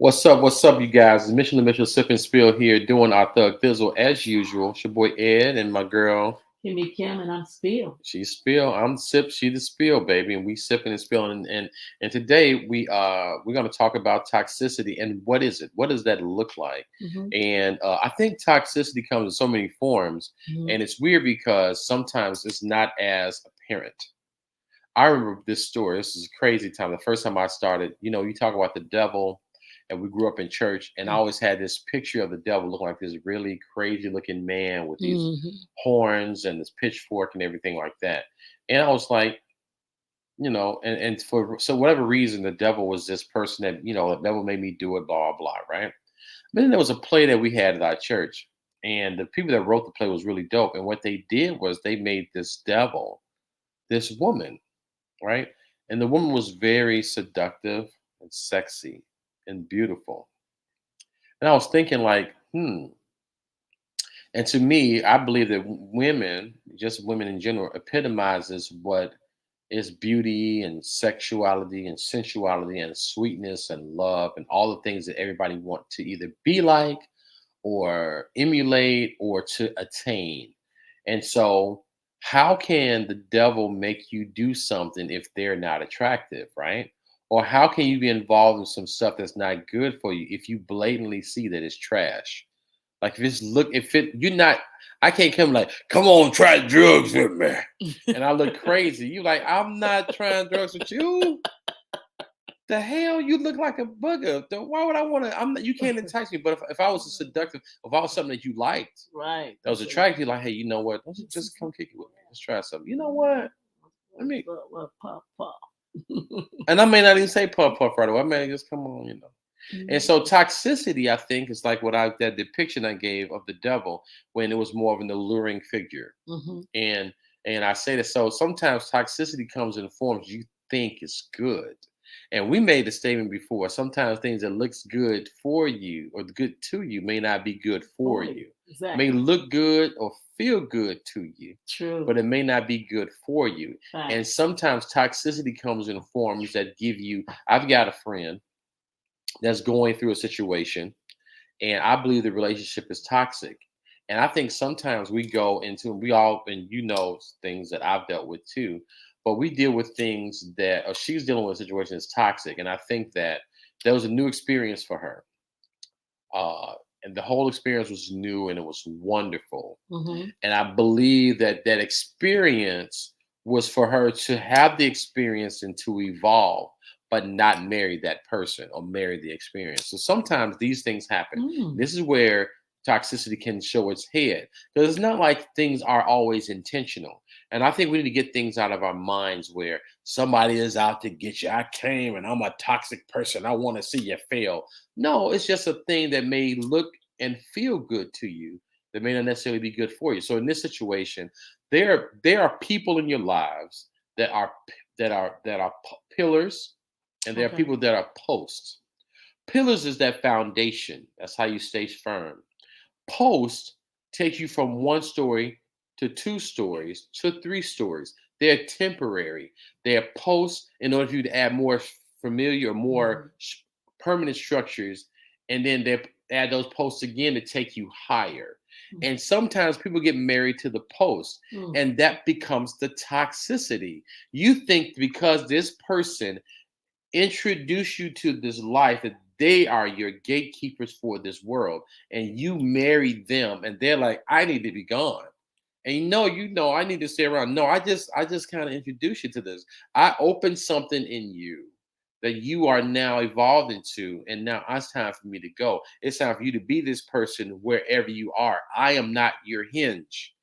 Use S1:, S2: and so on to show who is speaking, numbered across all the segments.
S1: What's up? What's up, you guys? It's Mitchell&Mitchell Sip and Spill here doing our Thug Thizzle as usual. It's your boy Ed and my girl.
S2: Kimmy Kim and I'm Spill.
S1: She's Spill. I'm Sip. She the Spill, baby. And we sipping and spilling. And today we're gonna talk about toxicity and what is it? What does that look like?
S2: Mm-hmm.
S1: And I think toxicity comes in so many forms,
S2: Mm-hmm.
S1: and it's weird because sometimes it's not as apparent. I remember this story. This is a crazy time. The first time I started, you talk about the devil, and we grew up in church, and I always had this picture of the devil looking like this really crazy looking man with these
S2: Mm-hmm.
S1: horns and this pitchfork and everything like that. And I was like, and for so whatever reason, the devil was this person that, the devil made me do it, blah, blah, blah, right? But then there was a play that we had at our church, and the people that wrote the play was really dope. And what they did was they made this devil, this woman, right? And the woman was very seductive and sexy and beautiful. And I was thinking, like, And to me, I believe that women, just women in general, epitomizes what is beauty and sexuality and sensuality and sweetness and love and all the things that everybody want to either be like or emulate or to attain. And so, how can the devil make you do something if they're not attractive, right? Or how can you be involved in some stuff that's not good for you if you blatantly see that it's trash? Like if it, you're not, I can't come like, come on, try drugs with me, and I look crazy. You like, I'm not trying drugs with you. The hell, you look like a booger. Why would I want to? I'm not, you can't entice me. But if I was a seductive, if I was something that you liked,
S2: Right.
S1: that was attractive, like, hey, you know what? Don't you just come kick it with me? Let's try something. You know what? Let me.
S2: Pop, pop.
S1: And I may not even say puff puff right away. I may just come on. And
S2: Mm-hmm.
S1: so toxicity, I think, is like that depiction I gave of the devil when it was more of an alluring figure.
S2: Mm-hmm.
S1: And and I say that so sometimes toxicity comes in forms you think is good. And we made the statement before. Sometimes things that looks good for you or good to you may not be good for
S2: Boy,
S1: you. May
S2: exactly.
S1: look good or feel good to you,
S2: True.
S1: but it may not be good for you. And
S2: Facts.
S1: sometimes toxicity comes in forms that give you. I've got a friend that's going through a situation, and I believe the relationship is toxic. And I think sometimes we go into, we all, and things that I've dealt with too, but we deal with things that, or she's dealing with a situation that's toxic. And I think that there was a new experience for her. And the whole experience was new and it was wonderful.
S2: Mm-hmm.
S1: And I believe that that experience was for her to have the experience and to evolve, but not marry that person or marry the experience. So sometimes these things happen.
S2: Mm.
S1: This is where toxicity can show its head because it's not like things are always intentional. And I think we need to get things out of our minds where somebody is out to get you. I came and I'm a toxic person. I want to see you fail. No, it's just a thing that may look and feel good to you that may not necessarily be good for you. So in this situation, there are people in your lives that are pillars, and there are
S2: Okay.
S1: people that are posts. Pillars is that foundation. That's how you stay firm. Posts take you from one story to two stories to three stories. They're temporary. They're posts in order for you to add more familiar,
S2: Mm-hmm.
S1: more permanent structures, and then they add those posts again to take you higher. And sometimes people get married to the post,
S2: Mm-hmm.
S1: and that becomes the toxicity. You think because this person introduce you to this life that they are your gatekeepers for this world, and you marry them and they're like, I need to be gone, and I need to stay around. No, I just kind of introduce you to this. I opened something in you that you are now evolved into, and now it's time for me to go. It's time for you to be this person wherever you are. I am not your hinge.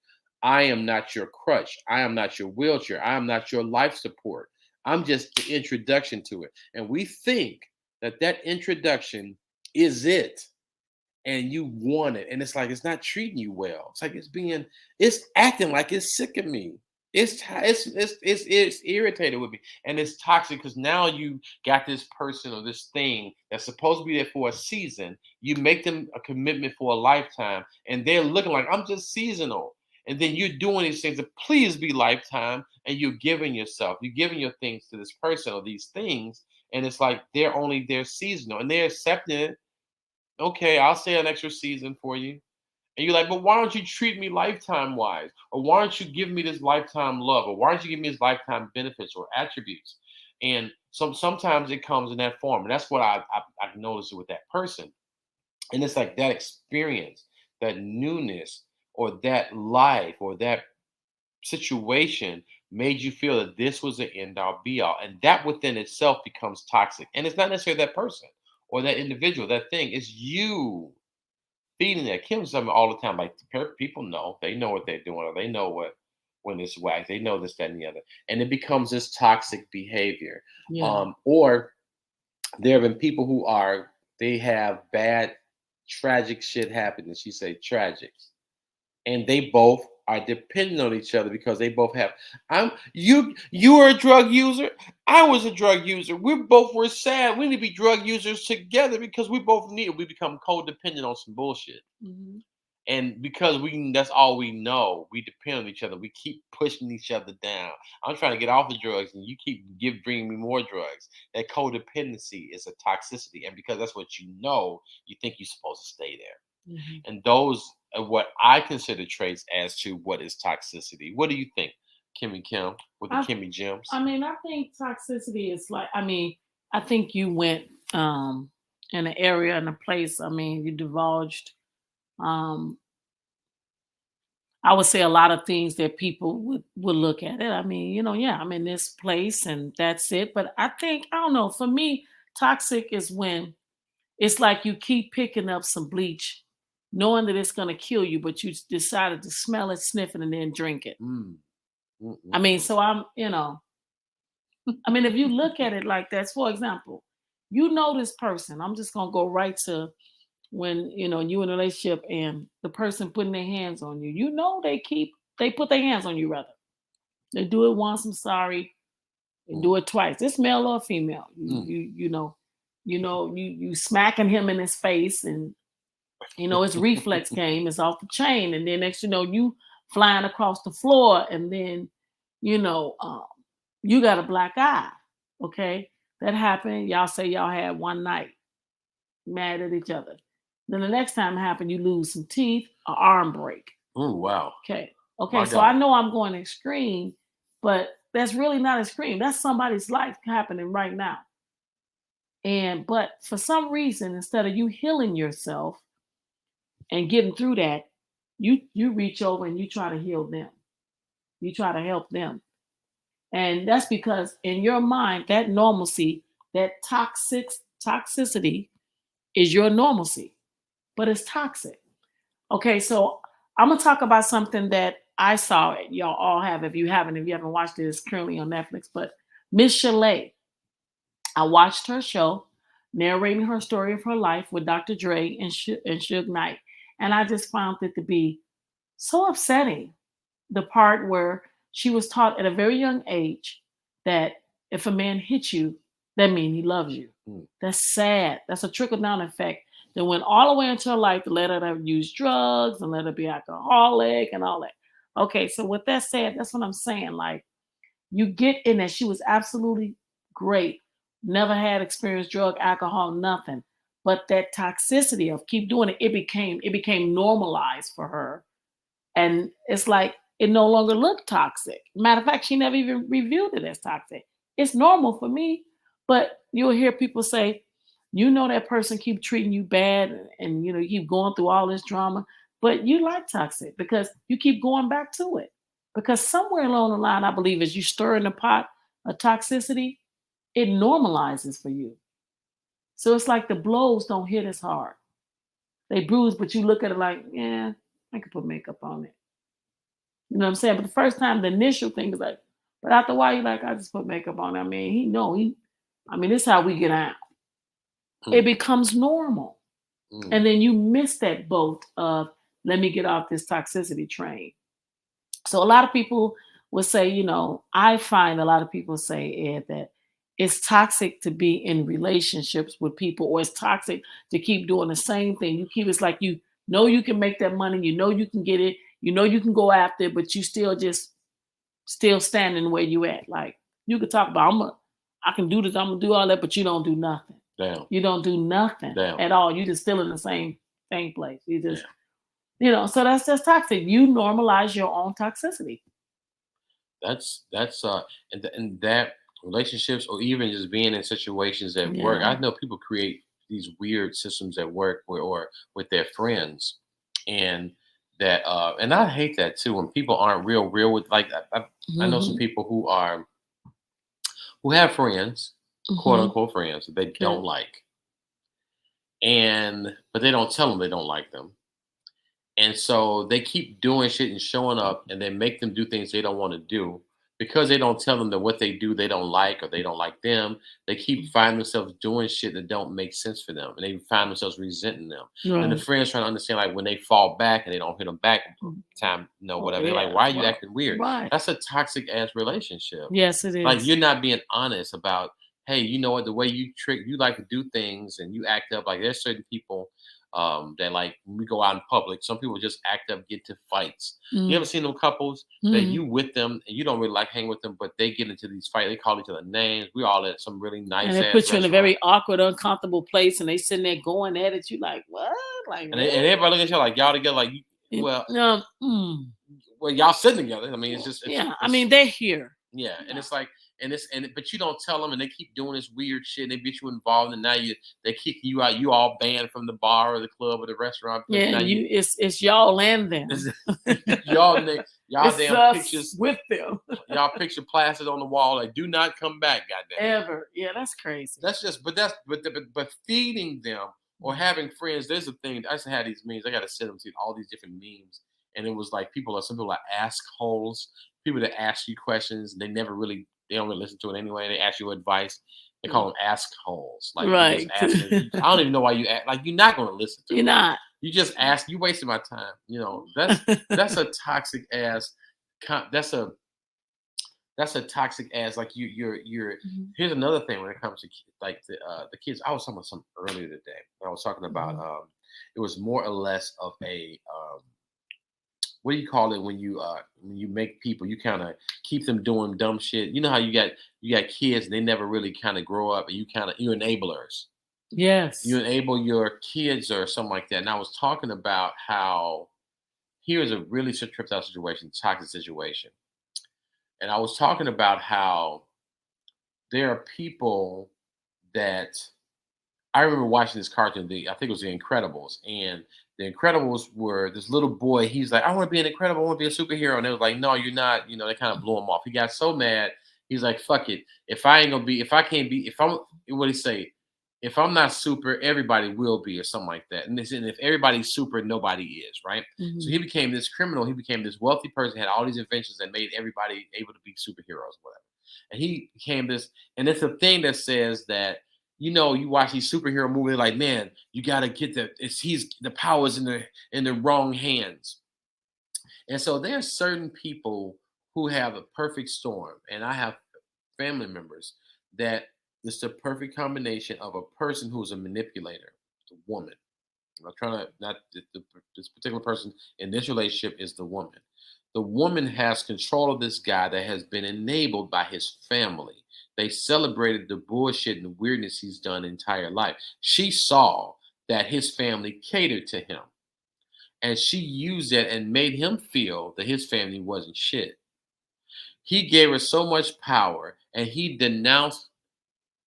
S1: I am not your crutch. I am not your wheelchair. I am not your life support. I'm just the introduction to it. And we think that that introduction is it. And you want it. And it's like, it's not treating you well. It's like it's acting like it's sick of me. It's irritated with me. And it's toxic because now you got this person or this thing that's supposed to be there for a season. You make them a commitment for a lifetime. And they're looking like, I'm just seasonal. And then you're doing these things to please be lifetime, and you're giving your things to this person or these things, and it's like they're only there seasonal, and they're accepting it. Okay, I'll stay an extra season for you. And you're like, but why don't you treat me lifetime wise? Or why don't you give me this lifetime love? Or why don't you give me this lifetime benefits or attributes? And sometimes it comes in that form. And that's what I've noticed with that person. And it's like that experience, that newness, or that life, or that situation made you feel that this was the end all be all. And that within itself becomes toxic. And it's not necessarily that person or that individual, that thing. It's you feeding that. Kim's something all the time. Like people know, they know what they're doing, or they know what when it's whack. They know this, that, and the other, and it becomes this toxic behavior.
S2: Yeah.
S1: Or there have been people who are they have bad, tragic shit happen, and she say tragic, and they both are dependent on each other because they both have. You were a drug user. I was a drug user. We both were sad. We need to be drug users together because we both need it. We become codependent on some bullshit.
S2: Mhm.
S1: And because that's all we know, we depend on each other. We keep pushing each other down. I'm trying to get off the drugs, and you keep bringing me more drugs. That codependency is a toxicity, and because that's what you know, you think you're supposed to stay there.
S2: Mhm.
S1: And those are what I consider traits as to what is toxicity. What do you think, Kimmy Kim, with the
S2: I
S1: Kimmy Gems?
S2: I mean, I think toxicity is like, I mean, I think you went in an area and a place, I mean, you divulged um I would say a lot of things that people would look at it. I mean, yeah, I'm in this place and that's it. But I think, I don't know, for me, toxic is when it's like you keep picking up some bleach, knowing that it's gonna kill you, but you decided to smell it, sniff it, and then drink it.
S1: Mm,
S2: I mean,
S1: mm.
S2: so I mean, if you look at it like that, for example, you know this person. I'm just gonna go right to when you in a relationship and the person putting their hands on you. You know they put their hands on you rather. They do it once, I'm sorry. They
S1: Mm,
S2: do it twice. It's male or female.
S1: mm.
S2: You smacking him in his face, and his reflex game is off the chain, and then next you flying across the floor, and then you know um, you got a black eye. Okay, that happened. Y'all say y'all had one night mad at each other. Then the next time it happened, you lose some teeth, an arm break.
S1: Oh wow,
S2: Okay, okay.
S1: my
S2: So I
S1: God.
S2: know I'm going extreme, but that's really not extreme. That's somebody's life happening right now. And but for some reason, instead of you healing yourself and getting through that, you reach over and you try to heal them. You try to help them. And that's because in your mind, that normalcy, that toxicity is your normalcy, but it's toxic. Okay, so I'm gonna talk about something that I saw. Y'all all have. If you haven't watched it, it's currently on Netflix. But Miss Chalet, I watched her show, narrating her story of her life with Dr. Dre and Suge Knight, and I just found it to be so upsetting. The part where she was taught at a very young age that if a man hits you, that means he loves you.
S1: Mm.
S2: That's sad. That's a trickle down effect that went all the way into her life to let her to use drugs and let her be alcoholic and all that. Okay, so with that said, that's what I'm saying. Like, you get in that she was absolutely great, never had experienced drug, alcohol, nothing. But that toxicity of keep doing it, it became normalized for her, and it's like it no longer looked toxic. Matter of fact, she never even reviewed it as toxic. It's normal for me, but you'll hear people say, that person keep treating you bad, and you keep going through all this drama, but you like toxic because you keep going back to it. Because somewhere along the line, I believe as you stir in the pot of toxicity, it normalizes for you. So it's like the blows don't hit as hard. They bruise, but you look at it like, yeah, I could put makeup on it. You know what I'm saying? But the first time, the initial thing is like, but after a while, you're like, I just put makeup on. I mean, I mean, this is how we get out. It
S1: Mm,
S2: becomes normal.
S1: mm.
S2: And then you miss that boat of, let me get off this toxicity train. So a lot of people will say, I find a lot of people say, Ed, that it's toxic to be in relationships with people, or it's toxic to keep doing the same thing. It's like you know you can make that money, you know you can get it, you know you can go after it, but you still standing where you at. Like you could talk about, I can do this, I'm gonna do all that, but you don't do nothing.
S1: Damn.
S2: You don't do nothing
S1: Damn.
S2: at all. You just still in the same place. You just,
S1: Damn.
S2: so that's just toxic. You normalize your own toxicity.
S1: That's and that relationships or even just being in situations at work.
S2: Yeah.
S1: I know people create these weird systems at work or with their friends, and that and I hate that too when people aren't real with like I know some
S2: Mhm.
S1: people who have friends, quote
S2: Mhm.
S1: unquote friends that they
S2: Okay.
S1: don't like, and but they don't tell them they don't like them. And so they keep doing shit and showing up, and they make them do things they don't want to do because they don't tell them that what they do they don't like or they don't like them. They keep finding themselves doing shit that don't make sense for them, and they find themselves resenting them. And the
S2: Right.
S1: friends trying to understand like when they fall back and they don't hit them back
S2: Mm.
S1: time,
S2: Oh,
S1: whatever. They're like,
S2: yeah.
S1: "Why are you
S2: Well,
S1: acting weird?"
S2: right.
S1: That's a toxic ass relationship.
S2: Yes, it
S1: Like
S2: is.
S1: you're not being honest about, hey, you know what, the way you like to do things and you act up. Like there's certain people that like when we go out in public, some people just act up, get to fights. You
S2: Mm.
S1: ever seen them couples that
S2: Mhm.
S1: you with them and you don't really like hang with them, but they get into these fights, they call each other names. We all at some really
S2: And
S1: nice
S2: they
S1: ass
S2: put you in a
S1: restaurant.
S2: very awkward, uncomfortable place, and they sitting there going at it. You like, what? Like,
S1: And everybody looking at you like y'all together, like
S2: really?
S1: well,
S2: Mm.
S1: well, y'all sitting together. I mean, it's just
S2: Yeah. I mean,
S1: it's
S2: they're here.
S1: yeah, and
S2: Yeah.
S1: it's like, but you don't tell them, and they keep doing this weird shit. And they get you involved, and now they kick you out. You all banned from the bar or the club or the restaurant because
S2: Yeah,
S1: now
S2: and
S1: you
S2: it's y'all and them.
S1: y'all y'all
S2: It's
S1: damn
S2: us
S1: pictures,
S2: with them.
S1: y'all picture plastered on the wall. Like, do not come back, goddamn it.
S2: Ever. Yeah, that's crazy.
S1: That's just, but feeding them or
S2: Mm.
S1: having friends. There's a thing. I used to have these memes. I got to send them to all these different memes, and it was like some people are ask holes, people that ask you questions. They don't really listen to it anyway. They ask you advice. They call them ask holes. Like you just
S2: Right.
S1: asking. I don't even know why you ask. Like you're not going to listen to
S2: You're
S1: me.
S2: not.
S1: You just ask. You wasted my time. That's a toxic ass. That's a toxic ass. Like you're.
S2: Mhm.
S1: Here's another thing when it comes to like the kids. I was talking about something earlier today. I was talking about
S2: Mhm.
S1: it was more or less of a what do you call it when you make people, you kind of keep them doing dumb shit. You know how you got kids and they never really kind of grow up, and you enablers. You
S2: Yes.
S1: enable your kids or something like that. And I was talking about how here's a really tripped out situation, toxic situation. And I was talking about how there are people that I remember watching this cartoon. I think it was The Incredibles, and The Incredibles were this little boy. He's like, "I want to be an Incredible. I want to be a superhero." And they was like, "No, you're not." They kind of blew him off. He got so mad. He's like, "Fuck it. If I ain't gonna be, if I can't be, if I'm, what do he say? If I'm not super, everybody will be, or something like that." And if everybody's super, nobody is, right? So
S2: Mhm.
S1: he became this criminal. He became this wealthy person, had all these inventions that made everybody able to be superheroes, whatever. And he became this, and it's a thing that says that you watch these superhero movies, like, man, you got to get the powers in the wrong hands. And so there's certain people who have a perfect storm, and I have family members that it's the perfect combination of a person who's a manipulator, the woman. I'm not trying to not this particular person in this relationship is the woman. The woman has control of this guy that has been enabled by his family. They celebrated the bullshit and the weirdness he's done entire life. She saw that his family catered to him, and she used that and made him feel that his family wasn't shit. He gave her so much power, and he denounced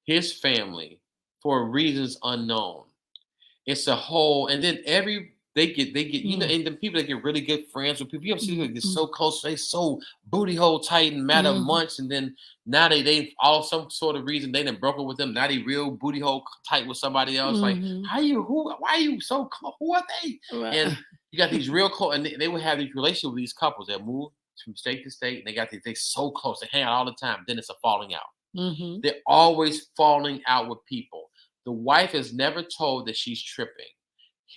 S1: his family for reasons unknown. It's a whole, and then they get
S2: Mm.
S1: and the people that get really good friends with people. You ever see people
S2: Mhm.
S1: that get
S2: Mm.
S1: so close, they so booty hole tight in a matter of
S2: Mhm.
S1: months, and then now they all some sort of reason they done broke up with them. Now they real booty hole tight with somebody else. Like
S2: Mhm.
S1: why are you so close? Who are they?
S2: Right.
S1: And you got these real close, and they would have these relationships with these couples that move from state to state, and they so close, they hang out all the time. Then it's a falling out.
S2: Mhm.
S1: They're always falling out with people. The wife is never told that she's tripping.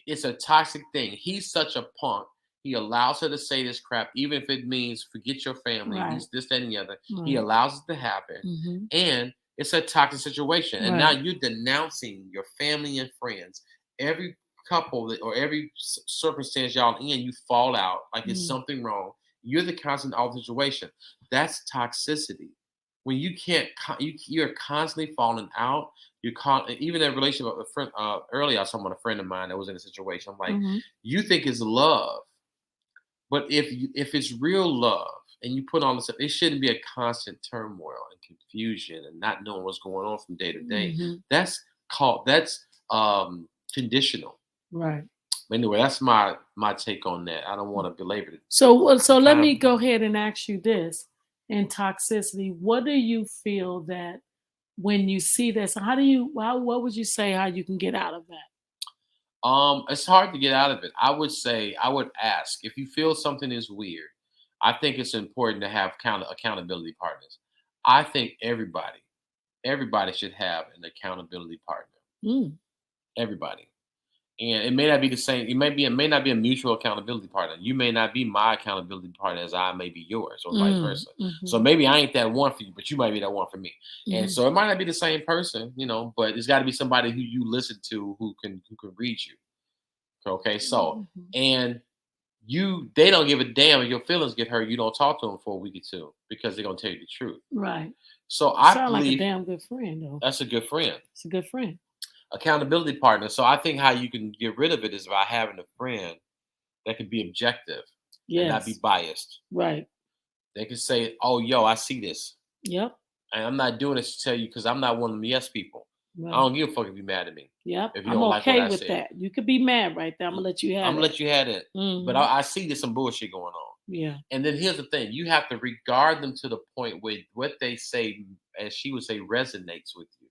S1: It's a toxic thing. He's such a punk. He allows her to say this crap, even if it means forget your family,
S2: Right.
S1: these this, that, and the other. He
S2: Right.
S1: allows it to happen.
S2: Mhm.
S1: And it's a toxic situation. And now
S2: Right.
S1: you're denouncing your family and friends. Every couple or every circumstance y'all in, you fall out like it's
S2: Mm.
S1: something wrong. You're the constant all situation. That's toxicity. when you can't, you're constantly falling out. Even in a relationship with a friend. Earlier, I was talking about a friend of mine that was in a situation. I'm like,
S2: Hmm.
S1: you think it's love, but if it's real love and you put on this, it shouldn't be a constant turmoil and confusion and not knowing what's going on from day to day.
S2: Hmm.
S1: That's conditional.
S2: Right.
S1: But anyway, that's my take on that. I don't want to belabor it.
S2: So let
S1: Kind of,
S2: me go ahead and ask you this: in toxicity, what do you feel that when you see this, how do you? What would you say how you can get out of that?
S1: it's hard to get out of it. I would say I would ask if you feel something is weird. I think it's important to have accountability partners. I think everybody should have an accountability partner.
S2: Mm,
S1: Everybody. And it may not be the same. It may not be a mutual accountability partner. You may not be my accountability partner as I may be yours, or vice versa. So
S2: mhm,
S1: maybe I ain't that one for you, but you might be that one for me. And
S2: mhm,
S1: so it might not be the same person, but it's got to be somebody who you listen to who can read you. Okay, so
S2: mhm.
S1: and they don't give a damn if your feelings get hurt. You don't talk to them for a week or two because they're gonna tell you the truth.
S2: Right.
S1: So I
S2: Sound like a
S1: believe
S2: damn good friend, though.
S1: that's a good friend,
S2: It's a good friend.
S1: accountability partner. So I think how you can get rid of it is by having a friend that can be objective and not be
S2: Yes.
S1: biased.
S2: Right.
S1: They can say, "Oh, yo, I see this,
S2: Yep.
S1: and I'm not doing this to tell you because I'm not one of them yes people. I
S2: Right.
S1: don't give a fuck if you're mad at me
S2: Yep.
S1: if you
S2: I'm
S1: don't like what
S2: okay
S1: I
S2: with
S1: said.
S2: that. You could be mad right there. I'm gonna let you
S1: I'm
S2: have
S1: gonna
S2: that.
S1: let you have it, but
S2: Hmm.
S1: I see there's some bullshit going on."
S2: Yeah.
S1: And then here's the thing: you have to regard them to the point where what they say, as she would say, resonates with you.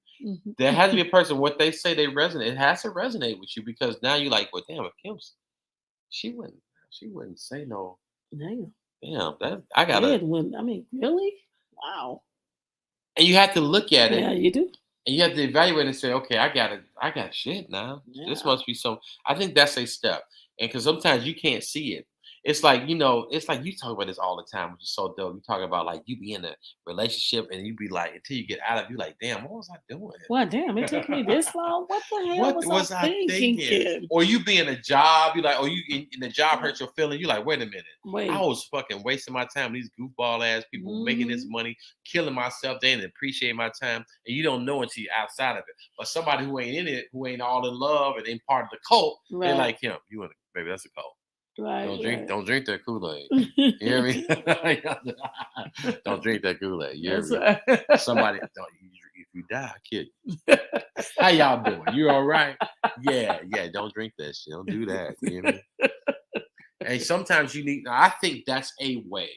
S1: There has to be a person what they say they resonate. It has to resonate with you because now you're like, well, damn, if Kim's, she wouldn't, she wouldn't say no.
S2: Damn.
S1: Damn, that I gotta.
S2: Ed wouldn't. I mean, really? Wow.
S1: And you have to look at
S2: Yeah,
S1: it
S2: you do.
S1: and you have to evaluate and say, okay, I got shit now. This
S2: Yeah.
S1: must be some. I think that's a step, and because sometimes you can't see it. It's like you talk about this all the time, which is so dope. You talk about like you be in a relationship and you be like until you get out of, it, you like, damn, what was I doing?
S2: Well, damn, it took me this long. What the hell
S1: What
S2: was I
S1: was I
S2: thinking?
S1: thinking? Or you be in a job, you like, or you in the job hurts your feeling. You like, wait a minute, I
S2: Wait.
S1: was fucking wasting my time. These goofball ass people making this
S2: Hmm.
S1: money, killing myself. They didn't appreciate my time, and you don't know until you're outside of it. But somebody who ain't in it, who ain't all in love and ain't part of the cult, they
S2: Right.
S1: like him. You in it, baby? That's a cult.
S2: Right. Right.
S1: Don't drink that Kool Aid. You hear me? Don't drink that Kool Aid. You hear
S2: That's
S1: me?
S2: right.
S1: Somebody, don't, if you die, I kill you. How y'all doing? You all right? Yeah, yeah. Don't drink that shit. Don't do that. You hear me? And sometimes you need. I think that's a way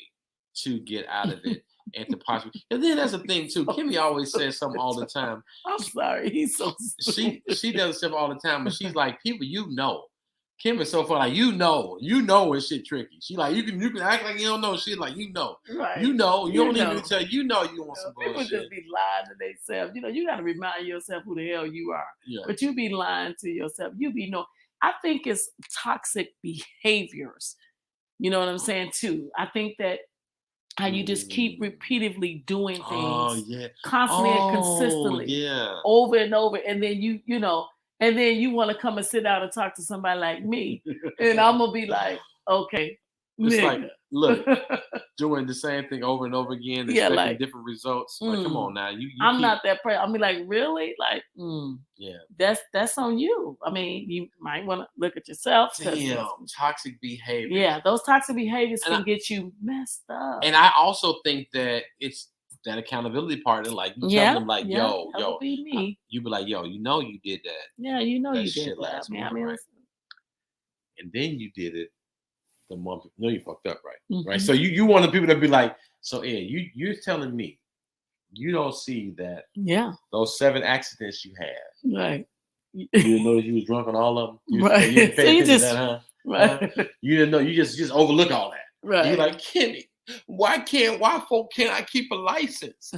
S1: to get out of it and to possibly. And then that's the thing too. Kimmy always says something all the time.
S2: I'm sorry. He's so
S1: She does stuff all the time, but she's like, people, Kim is so funny. Like, when shit tricky. She like, you can act like you don't know shit. Like,
S2: right.
S1: you don't
S2: know.
S1: even tell. You want some
S2: People
S1: bullshit.
S2: just be lying to themselves. You got to remind yourself who the hell you are.
S1: Yeah.
S2: But you be lying to yourself. You be no. I think it's toxic behaviors. You know what I'm saying too. I think that how you just keep repeatedly doing things
S1: Oh yeah.
S2: constantly and
S1: Oh
S2: consistently
S1: yeah.
S2: over and over, and then and then you want to come and sit down and talk to somebody like me, and I'm gonna be like, okay,
S1: It's like,
S2: nigga.
S1: look, doing the same thing over and over again,
S2: Yeah,
S1: expecting
S2: like,
S1: different results. Like, come on now, you
S2: I'm
S1: keep,
S2: not that person. I mean, like, really, like,
S1: yeah.
S2: that's on you. I mean, you might want to look at yourself.
S1: Damn, toxic behavior.
S2: Yeah, those toxic behaviors
S1: And
S2: can get you messed up.
S1: And I also think that it's that accountability partner. Like you tell them, like, yo,
S2: that would be me.
S1: you be like, yo, you did that.
S2: Yeah, you
S1: That
S2: did
S1: shit
S2: that.
S1: last month,
S2: I mean,
S1: right? And then you did it the month. No, you fucked up, right? Right.
S2: mhm.
S1: So you want the people to be like, so Ed, you're telling me you don't see that
S2: Yeah,
S1: those 7 accidents you had.
S2: right.
S1: You didn't know that you was drunk on all of them.
S2: Right.
S1: You didn't
S2: So
S1: pay
S2: you
S1: attention
S2: just
S1: to that, huh?
S2: right,
S1: Huh? You didn't know. You just overlook all that.
S2: right.
S1: You're like, Kimmy, why folk can't I keep a license?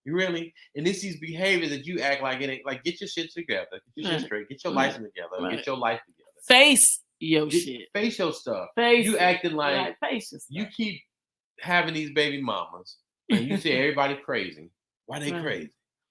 S1: You really, and it's these behaviors that you act like it ain't. Like, get your shit together, get your shit straight, get your license together, get your life together.
S2: Face your shit.
S1: Face your stuff.
S2: Face
S1: you acting like
S2: face your stuff.
S1: you keep having these baby mamas, and you say everybody crazy. Why they crazy?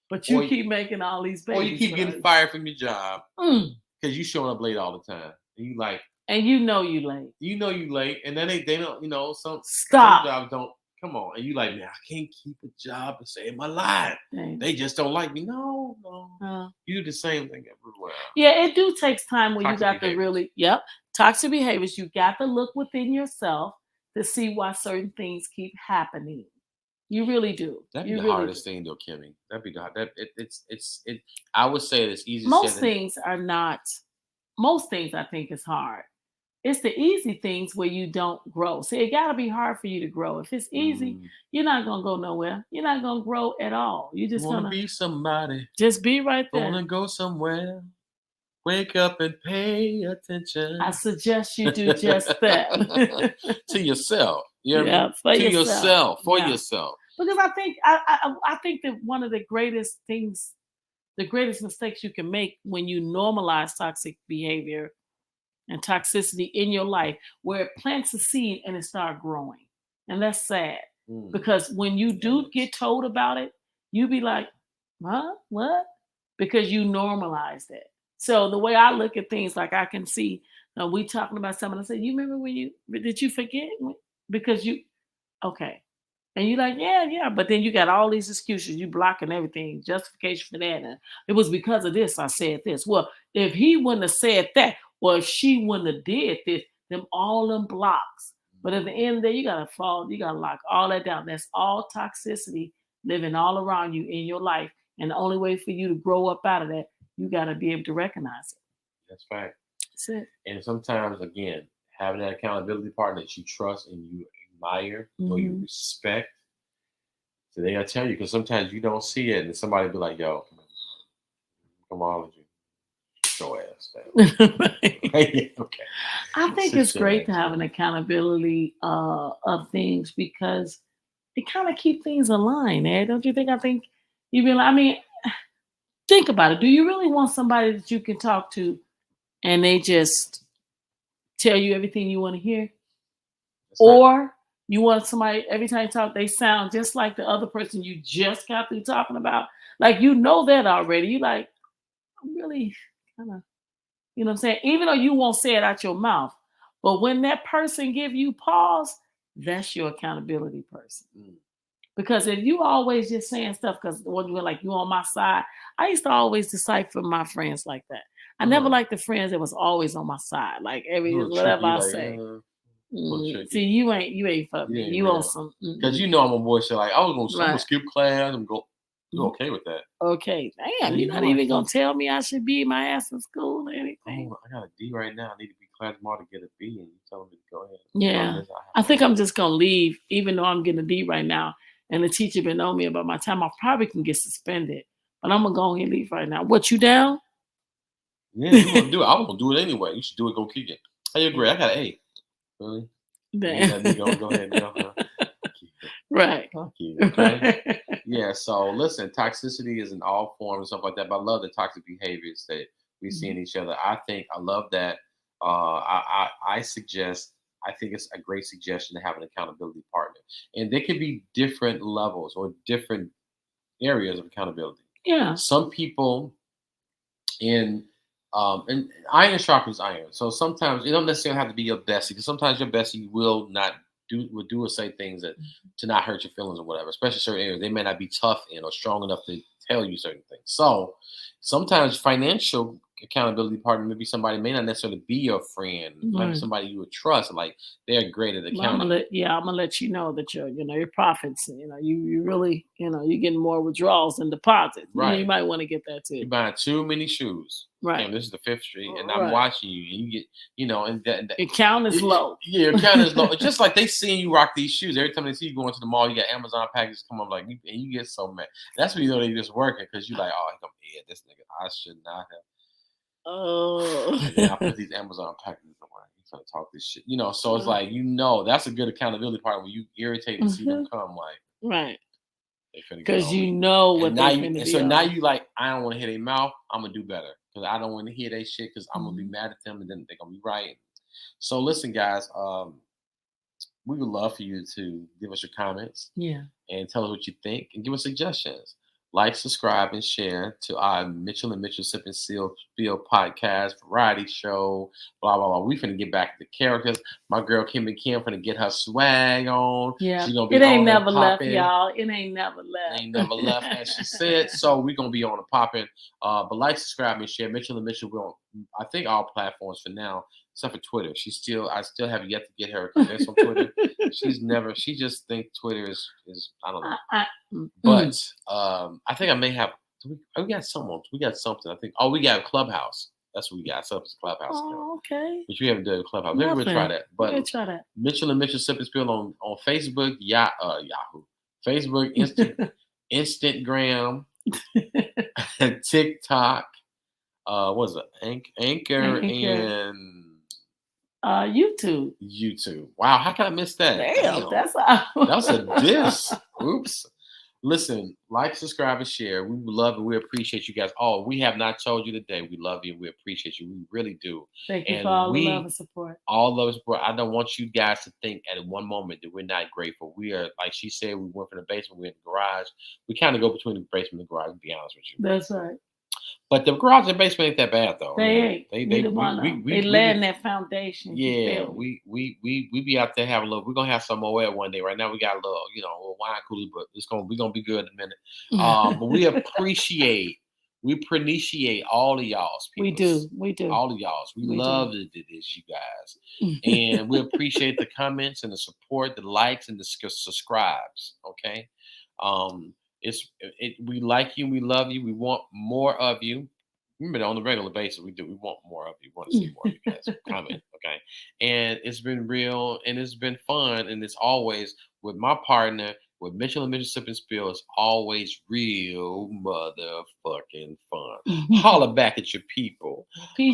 S2: But you keep making all these babies.
S1: Or you keep getting fired from your job because you showing up late all the time. And you like,
S2: and you know you late.
S1: You know you late, and then they don't. Some
S2: stop.
S1: Some jobs don't Come on. And you like, man, I can't keep a job and save my life.
S2: Dang.
S1: They just don't like me. No, no.
S2: Uh,
S1: You do the same thing everywhere.
S2: yeah, it do takes time where you
S1: Toxic
S2: got to
S1: behaviors.
S2: really, yep, toxic behaviors. You got to look within yourself to see why certain things keep happening. You really do.
S1: That'd be
S2: You
S1: the
S2: really do.
S1: hardest thing, though, Kimmy. That'd be the that it. I would say it's easier said
S2: Most
S1: than
S2: things are not. Most things I think is hard. It's the easy things where you don't grow. See, it got to be hard for you to grow. If it's easy,
S1: mm,
S2: you're not gonna go nowhere. You're not gonna grow at all. You're just
S1: wanna
S2: gonna
S1: be somebody,
S2: just be right
S1: wanna
S2: there.
S1: go somewhere. Wake up and pay attention.
S2: I suggest you do just that.
S1: To yourself. You know what I mean?
S2: Yeah, for
S1: To
S2: yourself.
S1: yourself, for
S2: Yeah.
S1: yourself.
S2: Because I think that one of the greatest things, the greatest mistakes you can make when you normalize toxic behavior and toxicity in your life, where it plants a seed and it start growing. And that's sad.
S1: Mm,
S2: Because when you do
S1: yes.
S2: get told about it, you be like, huh? What? Because you normalized it. So the way I look at things, like I can see, we talking about something. I said, you remember when did you forget? Because you, okay. And you're like, yeah, yeah. But then you got all these excuses. You blocking everything, justification for that. And it was because of this I said this. Well, if he wouldn't have said that, or if she wouldn't have did this, them all them blocks. But at the end of the day, you gotta lock all that down. That's all toxicity living all around you in your life. And the only way for you to grow up out of that, you gotta be able to recognize it.
S1: That's right.
S2: That's it.
S1: And sometimes, again, having that accountability partner that you trust and you admire or you
S2: Mhm.
S1: respect, so they'll tell you, because sometimes you don't see it, and somebody be like, "Yo, come on, with you, show ass down."
S2: Right.
S1: Yeah, okay,
S2: I think
S1: sit
S2: it's
S1: your
S2: great to
S1: ass
S2: have an
S1: down.
S2: accountability of things because it kind of keep things aligned, eh? Don't you think? I think you be like, I mean, think about it. Do you really want somebody that you can talk to and they just tell you everything you want to hear?
S1: That's right.
S2: Or you want somebody every time you talk, they sound just like the other person you just got through talking about? Like you know that already. You like, I'm really kind of, you know what I'm saying? Even though you won't say it out your mouth, but when that person give you pause, that's your accountability person.
S1: Mm,
S2: Because if you always just saying stuff because when you were like you on my side, I used to always decipher my friends like that. I never
S1: uh-huh.
S2: liked the friends that was always on my side, like
S1: A
S2: every
S1: little
S2: whatever
S1: tricky,
S2: I
S1: like
S2: say.
S1: a little
S2: See,
S1: tricky.
S2: you ain't for
S1: You
S2: me.
S1: ain't
S2: You on
S1: real,
S2: some
S1: because you know I'm a boy. So like, I'm gonna
S2: right.
S1: skip class. You
S2: Mhm.
S1: okay with that?
S2: Okay, damn,
S1: Man,
S2: you're
S1: you
S2: not
S1: know I
S2: even gonna
S1: can't.
S2: tell me I should be my ass in school or anything.
S1: Oh, I got a D right now. I need to be class tomorrow to get a B, and you telling me to go ahead. Tell
S2: Yeah.
S1: this I have
S2: I
S1: to
S2: think
S1: leave.
S2: I'm just gonna leave, even though I'm getting a D right now. And the teacher been on me about my time. I probably can get suspended. But I'm gonna go ahead and leave right now. What, you down?
S1: Yeah, if you want to do it, I won't do it anyway. You should do it. Go kick it. Hey, you're great. I got an A. Really? You
S2: Damn.
S1: let me go. Go ahead. Go. Huh? Keep it.
S2: Right.
S1: Fuck you. Okay. Yeah. So listen, toxicity is in all forms and stuff like that. But I love the toxic behaviors that we see in
S2: Mhm.
S1: each other. I love that. I suggest. I think it's a great suggestion to have an accountability partner, and there could be different levels or different areas of accountability.
S2: Yeah.
S1: Some people in and iron sharpens iron. So sometimes you don't necessarily have to be your bestie, because sometimes your bestie will not do or say things that to not hurt your feelings or whatever, especially certain areas they may not be tough in or strong enough to tell you certain things. So sometimes financial accountability partner may be somebody, may not necessarily be your friend, might be
S2: Right.
S1: somebody you would trust, like they're great at
S2: Well,
S1: accounting.
S2: I'm gonna let you know that your profits, you really, you're getting more withdrawals than deposits. You
S1: Right.
S2: might want to get that
S1: You're
S2: too.
S1: buying too many shoes.
S2: Right.
S1: Kim, this is the Fifth Street, and I'm
S2: Right.
S1: watching you, and you get, and
S2: Your count is low.
S1: yeah, your count is low. Just like they seeing you rock these shoes every time they see you going to the mall, you got Amazon packages come up, like, and you get so mad. That's when you know they just working, because you like, oh, he gonna be this nigga. I should not have.
S2: Oh.
S1: And then I put these Amazon packages away. He's trying to talk this shit, So it's like, that's a good accountability part when you irritate to see them
S2: Mhm.
S1: come, like
S2: Right.
S1: they finna get
S2: Because
S1: on
S2: you
S1: me.
S2: know
S1: And
S2: what
S1: now
S2: they
S1: you,
S2: finna
S1: and
S2: be
S1: so now
S2: on.
S1: you like, I don't want to hear their mouth. I'm gonna do better, because I don't want to hear they shit, because I'm gonna be
S2: Mhm.
S1: mad at them, and then they're gonna be right. So listen, guys, we would love for you to give us your comments
S2: Yeah.
S1: and tell us what you think and give us suggestions. like, subscribe, and share to our Mitchell and Mitchell Sip and Seal Spill podcast, variety show, blah, blah, blah. We finna get back to the characters. My girl Kim and Kim finna get her swag on.
S2: Yeah.
S1: She's gonna
S2: It
S1: be
S2: ain't
S1: on and
S2: never left,
S1: popping.
S2: y'all. It ain't never
S1: Ain't never left, as she said. So we're gonna be on and popping. But like, subscribe, and share. Mitchell and Mitchell, we're on, I think, all platforms for now, except for Twitter. I still have yet to get her convinced on Twitter. She just think Twitter is I don't know. But I think I may have. We got something. I think. Oh, we got Clubhouse. That's what we got. Set up as a Clubhouse account.
S2: Oh, okay.
S1: But you haven't done Clubhouse. Maybe we'll try that. But
S2: try that.
S1: Mitchell and Mitchell Sip and Spill on Facebook, Yahoo, Facebook, Instagram, TikTok. What is it? Anchor and
S2: YouTube.
S1: YouTube. Wow, how can I miss that?
S2: Damn. That's all.
S1: That's a diss. Oops. Listen, like, subscribe, and share. We love and we appreciate you guys. Oh, we have not told you today. We love you and we appreciate you. We really do.
S2: Thank you for all the love and support.
S1: All love and support. I don't want you guys to think at one moment that we're not grateful. We are, like she said, we went from the basement, we're in the garage. We kind of go between the basement and the garage, to be honest with you.
S2: That's right.
S1: But the garage and basement ain't that bad though.
S2: They lay in that foundation.
S1: Yeah, we be out there having a little. We're gonna have some more one day. Right now we got a little, a little wine cooler, but we're gonna be good in a minute. But we appreciate all of y'all's people.
S2: We do.
S1: All of y'all's. We love this, you guys, and we appreciate the comments and the support, the likes and the subscribes. Okay. We like you, we love you, we want more of you. Remember, on a regular basis, we want more of you. We want to see more of you guys comment, okay? And it's been real, and it's been fun, and it's always with my partner, with Mitchell and Mitchell Sip and Spill. It's always real motherfucking fun. Holler back at your people.
S2: Peace.